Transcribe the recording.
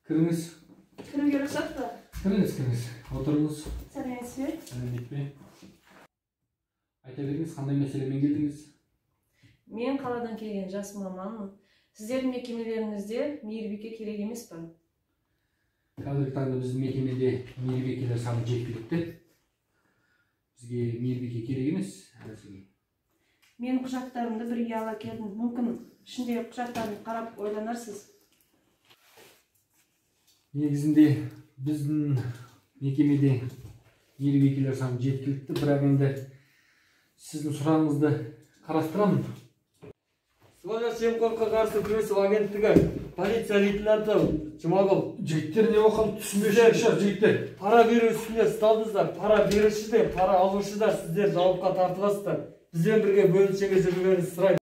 Kırınız. Kiriге рұқсат па? Kırınız. Oturunuz. Сәлеметсіз бе? Сәлеметпе. Айта беріңіз, қандай мәселемен келдіңіз? Мен қаладан келген жас маманмын. Сіздердің мекемелеріңізде мейірбике керек емес па? Қазіргі таңда біздің мекемеде мейірбикелер саны жеткілікті. Бізге мейірбике керек емес. Мен құжаттарымды бірге ала келдім. Мүмкін ішіндегі құжаттарды қарап ойланарсыз. Негізінде біздің мекемеде мейірбикелер саны жеткілікті, бірақ енді сіздің сұрағыңызды қарастырамын. Сыбайлас жемқорлыққа қарсы күресу агенттігі полиция лейтенанты Жұмағұл. Жігіттер не оқып түсінбей шығар, жігіттер. Пара беру үстінде ұсталдыңыздар. Пара беруші де, пара алушы да сіздер жауапқа тартыласыздар. Бізбен бірге бөлімшеге жүрулеріңізді сұраймын.